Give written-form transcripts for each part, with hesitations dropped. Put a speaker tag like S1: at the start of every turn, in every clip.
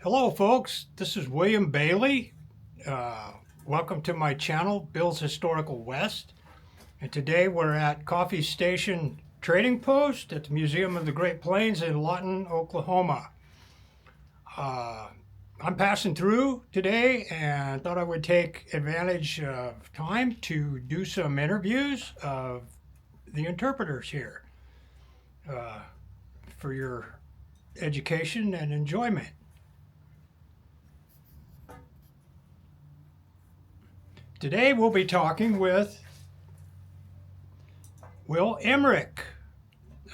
S1: Hello, folks. This is William Bailey. Uh, Welcome to my channel, Bill's Historical West. And today we're at Coffee Station Trading Post at the Museum of the Great Plains in Lawton, Oklahoma. Uh, I'm passing through today and thought I would take advantage of time to do some interviews of the interpreters here uh, for your education and enjoyment. Today we'll be talking with Will Emrick,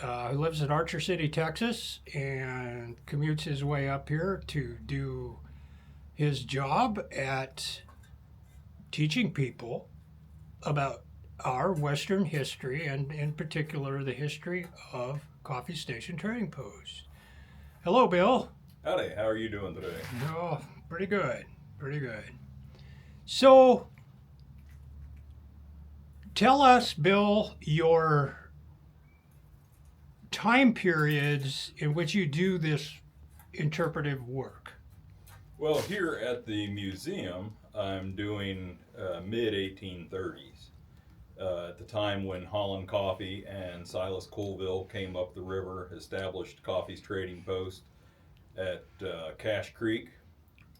S1: who lives in Archer City, Texas, and commutes his way up here to do his job at teaching people about our Western history and, in particular, the history of Coffee Station Trading Post. Hello, Bill.
S2: Howdy, how are you doing today?
S1: Oh, pretty good. Pretty good. So, tell us, Bill, your time periods in which you do this interpretive work.
S2: Well, here at the museum, I'm doing mid 1830s. At the time when Holland Coffee and Silas Colville came up the river, established Coffee's Trading Post at Cache Creek.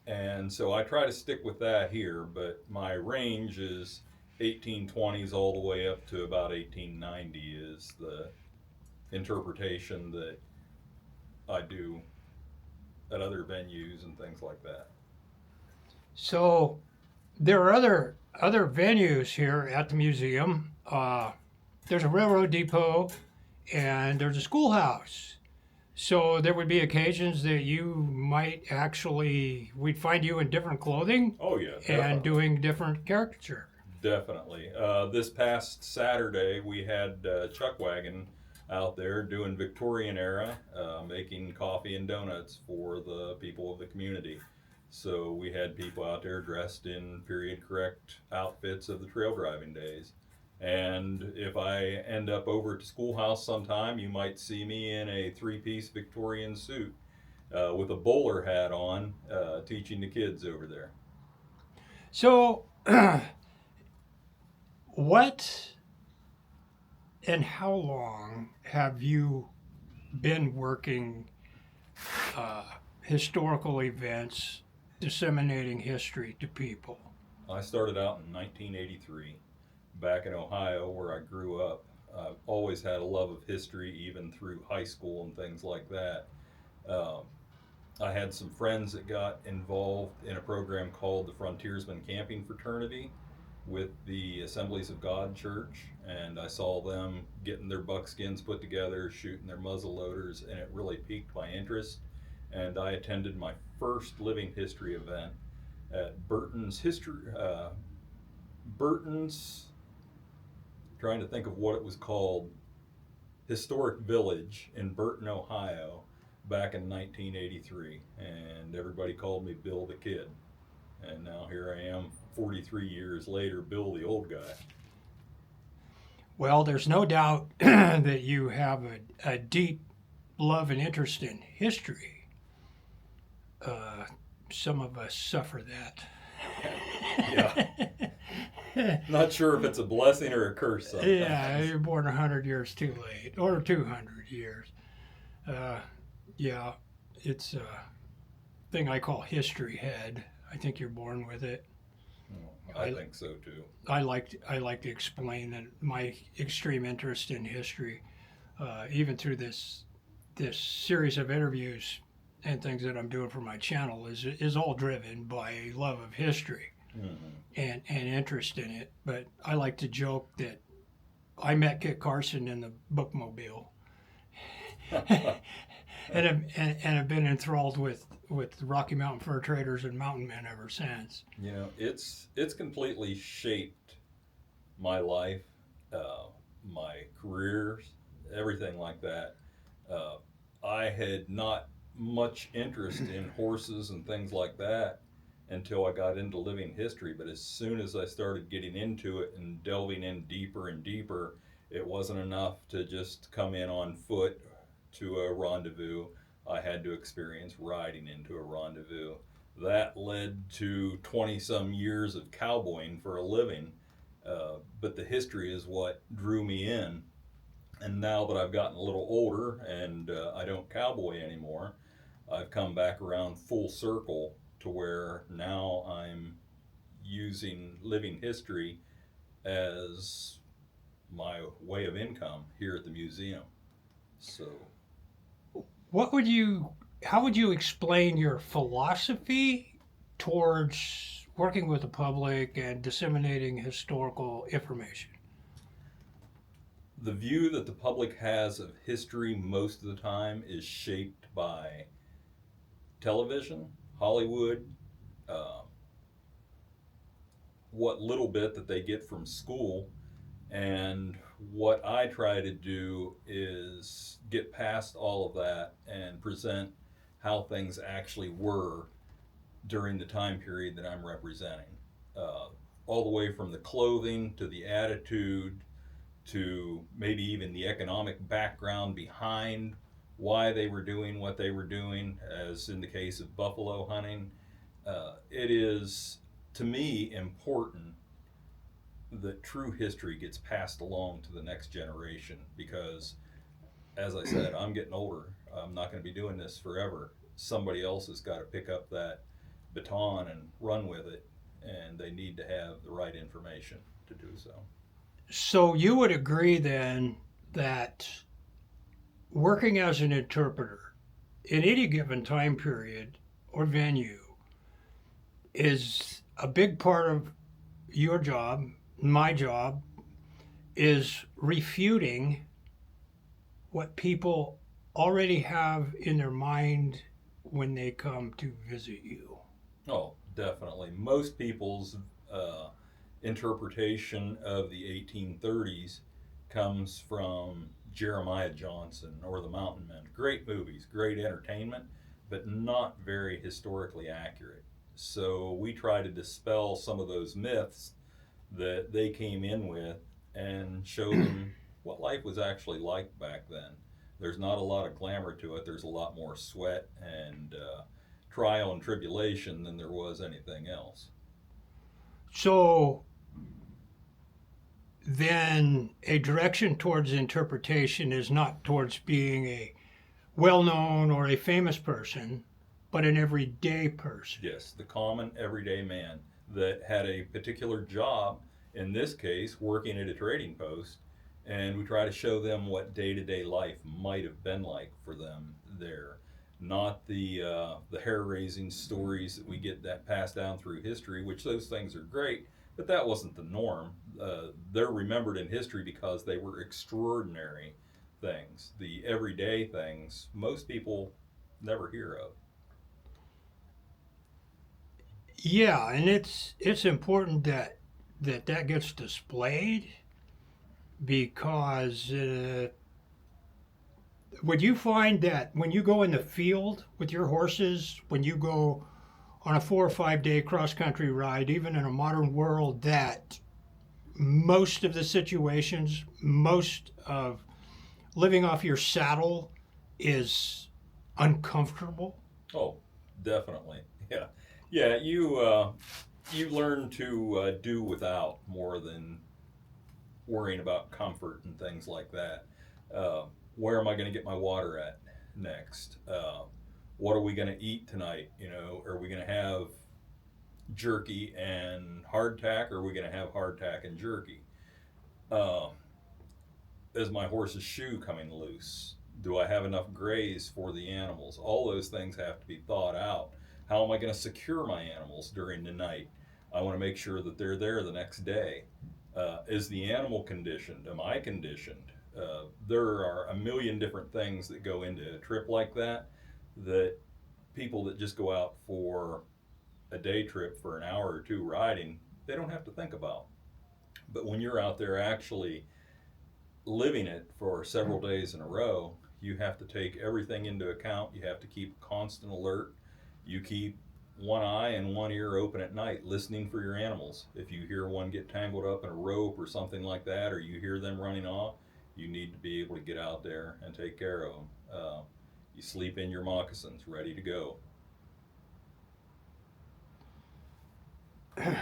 S2: And so I try to stick with that here, but my range is 1820s all the way up to about 1890 is the interpretation that I do at other venues and things like that.
S1: So there are other venues here at the museum. There's a railroad depot, and there's a schoolhouse. So there would be occasions that you might actually we'd find you in different clothing
S2: Oh yeah,
S1: and
S2: definitely.
S1: doing different caricature.
S2: Definitely. This past Saturday, we had Chuck Wagon out there doing Victorian era, making coffee and donuts for the people of the community. So we had people out there dressed in period correct outfits of the trail driving days. And if I end up over at the schoolhouse sometime, you might see me in a three-piece Victorian suit with a bowler hat on, teaching the kids over there.
S1: So what and how long have you been working historical events, disseminating history to people?
S2: I started out in 1983 back in Ohio where I grew up. I've always had a love of history, even through high school and things like that. Um, I had some friends that got involved in a program called the Frontiersman Camping Fraternity with the Assemblies of God Church, and I saw them getting their buckskins put together, shooting their muzzle loaders, and it really piqued my interest. And I attended my first living history event at Burton's, trying to think of what it was called, Historic Village in Burton, Ohio, back in 1983, and everybody called me Bill the Kid. And now here I am, 43 years later, Bill the old guy.
S1: Well, there's no doubt that you have a deep love and interest in history. Uh, some of us suffer
S2: Yeah,
S1: that.
S2: not sure if it's a blessing or a curse
S1: Yeah,
S2: sometimes.
S1: you're born 100 years too late, or 200 years. Uh, yeah, it's a thing I call history head. I think you're born with it.
S2: I
S1: I,
S2: think so too.
S1: I like to explain that my extreme interest in history, even through this series of interviews and things that I'm doing for my channel, is all driven by a love of history
S2: Hmm.
S1: and interest in it. But I like to joke that I met Kit Carson in the bookmobile, and have been enthralled with Rocky Mountain fur traders and mountain men ever since.
S2: It's completely shaped my life, uh, my careers, everything like that. Uh, I had not much interest in horses and things like that until I got into living history. But as soon as I started getting into it and delving in deeper and deeper, it wasn't enough to just come in on foot to a rendezvous. I had to experience riding into a rendezvous. That led to 20 some years of cowboying for a living. But the history is what drew me in. And now that I've gotten a little older and I don't cowboy anymore, I've come back around full circle to where now I'm using living history as my way of income here at the museum. So,
S1: What would you, how would you explain your philosophy towards working with the public and disseminating historical information?
S2: the view that the public has of history most of the time is shaped by television, Hollywood, uh, what little bit that they get from school. And what I try to do is get past all of that and present how things actually were during the time period that I'm representing. Uh, all the way from the clothing to the attitude to maybe even the economic background behind why they were doing what they were doing, as in the case of buffalo hunting. It is, to me, important that true history gets passed along to the next generation because, as I said, I'm getting older. I'm not going to be doing this forever. Somebody else has got to pick up that baton and run with it, and they need to have the right information to do so.
S1: So you would agree then that working as an interpreter in any given time period or venue is a big part of your job, my job, is refuting what people already have in their mind when they come to visit you.
S2: Oh, definitely. Most people's interpretation of the 1830s comes from Jeremiah Johnson or the Mountain Men. Great movies, great entertainment, but not very historically accurate. So we try to dispel some of those myths that they came in with and show them what life was actually like back then. There's not a lot of glamour to it. There's a lot more sweat and trial and tribulation than there was anything else.
S1: So then a direction towards interpretation is not towards being a well known or a famous person, but an everyday person.
S2: Yes, the common everyday man that had a particular job, in this case, working at a trading post, and we try to show them what day-to-day life might have been like for them there. Not the hair-raising stories that we get that passed down through history, which those things are great, but that wasn't the norm. They're remembered in history because they were extraordinary things. The everyday things most people never hear of.
S1: Yeah, and it's important that that gets displayed because would you find that when you go in the field with your horses, when you go on a 4 or 5 day cross country ride, even in a modern world, that most of the situations, most of living off your saddle is uncomfortable?
S2: Oh, definitely. Yeah, yeah. You learn to do without more than worrying about comfort and things like that. Uh, where am I going to get my water at next? What are we going to eat tonight? You know, are we going to have jerky and hardtack, or are we going to have hardtack and jerky? Uh, is my horse's shoe coming loose? Do I have enough graze for the animals? All those things have to be thought out. How am I going to secure my animals during the night? I want to make sure that they're there the next day. Is the animal conditioned? Am I conditioned? There are a million different things that go into a trip like that that people that just go out for a day trip for an hour or two riding, they don't have to think about. But when you're out there actually living it for several days in a row, you have to take everything into account. You have to keep constant alert. You keep one eye and one ear open at night, listening for your animals. If you hear one get tangled up in a rope or something like that, or you hear them running off, you need to be able to get out there and take care of them. You sleep in your moccasins, ready to go.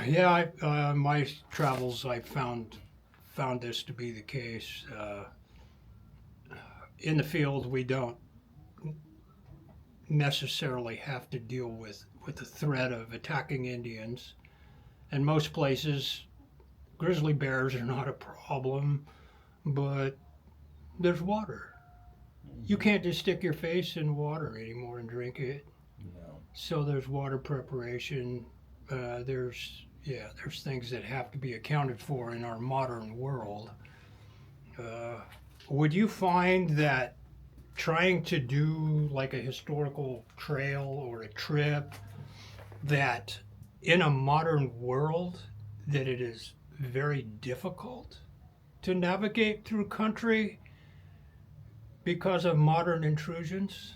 S1: Yeah, my travels, I found this to be the case. In the field, we don't necessarily have to deal with the threat of attacking Indians. In most places, grizzly bears are not a problem, but there's water. You can't just stick your face in water anymore and drink it.
S2: No.
S1: So there's water preparation. There's things that have to be accounted for in our modern world. Would you find that trying to do like a historical trail or a trip, that in a modern world that it is very difficult to navigate through country because of modern intrusions?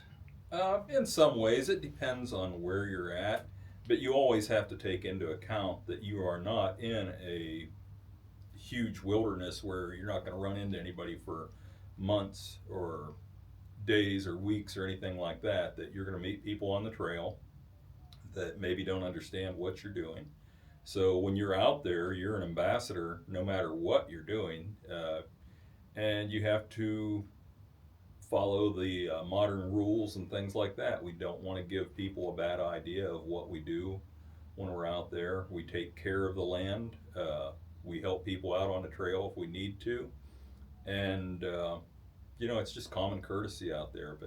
S2: In some ways, it depends on where you're at, but you always have to take into account that you are not in a huge wilderness where you're not going to run into anybody for months or days or weeks or anything like that, that you're going to meet people on the trail that maybe don't understand what you're doing. So when you're out there, you're an ambassador no matter what you're doing, and you have to follow the modern rules and things like that. We don't want to give people a bad idea of what we do when we're out there. We take care of the land. We help people out on the trail if we need to. And, it's just common courtesy out there.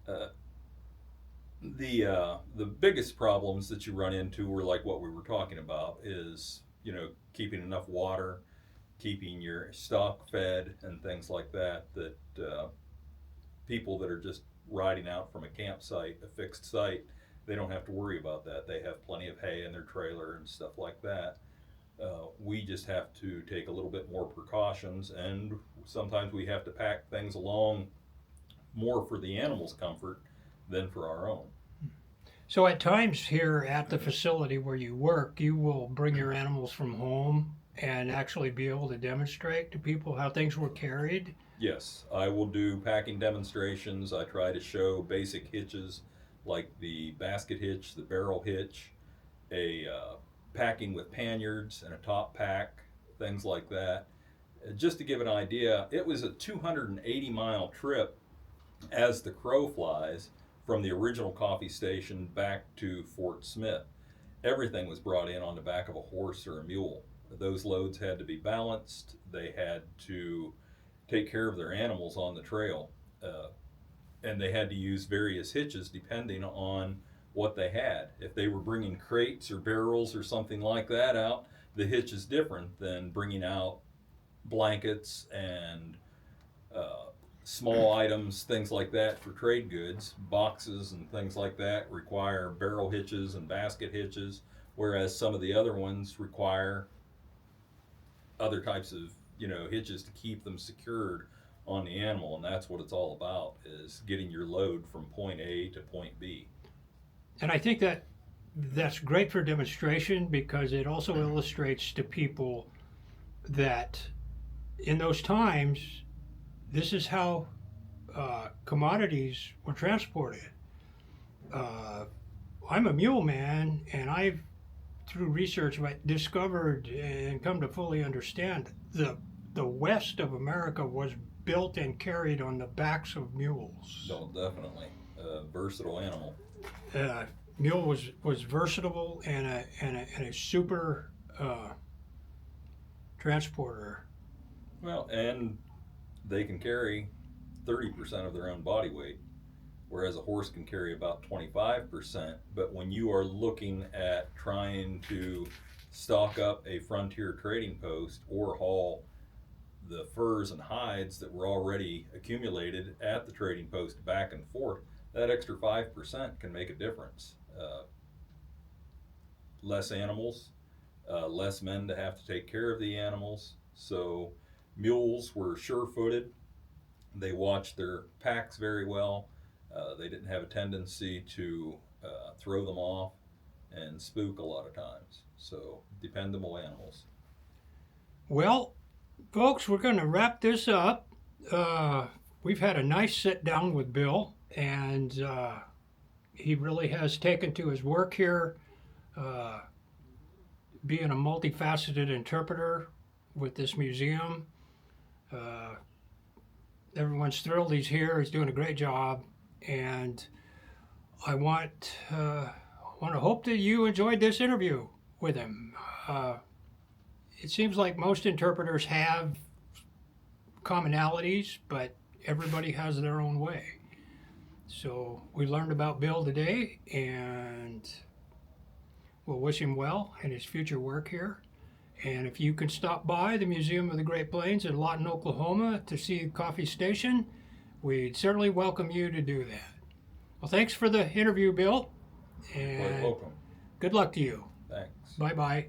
S2: But the biggest problems that you run into were like what we were talking about is, keeping enough water, keeping your stock fed and things like that, people that are just riding out from a campsite, a fixed site, they don't have to worry about that. They have plenty of hay in their trailer and stuff like that. We just have to take a little bit more precautions, and sometimes we have to pack things along more for the animals' comfort than for our own.
S1: So at times here at the facility where you work, you will bring your animals from home and actually be able to demonstrate to people how things were carried.
S2: Yes, I will do packing demonstrations. I try to show basic hitches like the basket hitch, the barrel hitch, a packing with panniers and a top pack, things like that. Just to give an idea, it was a 280-mile trip as the crow flies from the original coffee station back to Fort Smith. Everything was brought in on the back of a horse or a mule. Those loads had to be balanced. They had to take care of their animals on the trail. And they had to use various hitches depending on what they had. If they were bringing crates or barrels or something like that out, the hitch is different than bringing out blankets and small items, things like that for trade goods. Boxes and things like that require barrel hitches and basket hitches, whereas some of the other ones require other types of hitches to keep them secured on the animal. And that's what it's all about, is getting your load from point A to point B.
S1: And I think that's great for demonstration because it also illustrates to people that in those times, this is how commodities were transported. I'm a mule man, and I've, through research, discovered and come to fully understand the west of America was built and carried on the backs of mules.
S2: So definitely a versatile animal.
S1: Mule was versatile and a super transporter.
S2: Well, and they can carry 30% of their own body weight, whereas a horse can carry about 25%. But when you are looking at trying to stock up a frontier trading post or haul the furs and hides that were already accumulated at the trading post back and forth, that extra 5% can make a difference. Less animals, less men to have to take care of the animals. So mules were sure-footed. They watched their packs very well. They didn't have a tendency to throw them off and spook a lot of times. So dependable animals.
S1: Well, folks, we're going to wrap this up. We've had a nice sit down with Bill. and he really has taken to his work here, uh, being a multifaceted interpreter with this museum. Uh, Everyone's thrilled he's here. He's doing a great job, and I want to hope that you enjoyed this interview with him. It seems like most interpreters have commonalities, but everybody has their own way. So we learned about Bill today, and we'll wish him well in his future work here. And if you can stop by the Museum of the Great Plains in Lawton, Oklahoma to see Coffee Station, we'd certainly welcome you to do that. Well, thanks for the interview, Bill,
S2: Quite
S1: and
S2: welcome.
S1: good luck to you.
S2: Thanks.
S1: Bye-bye.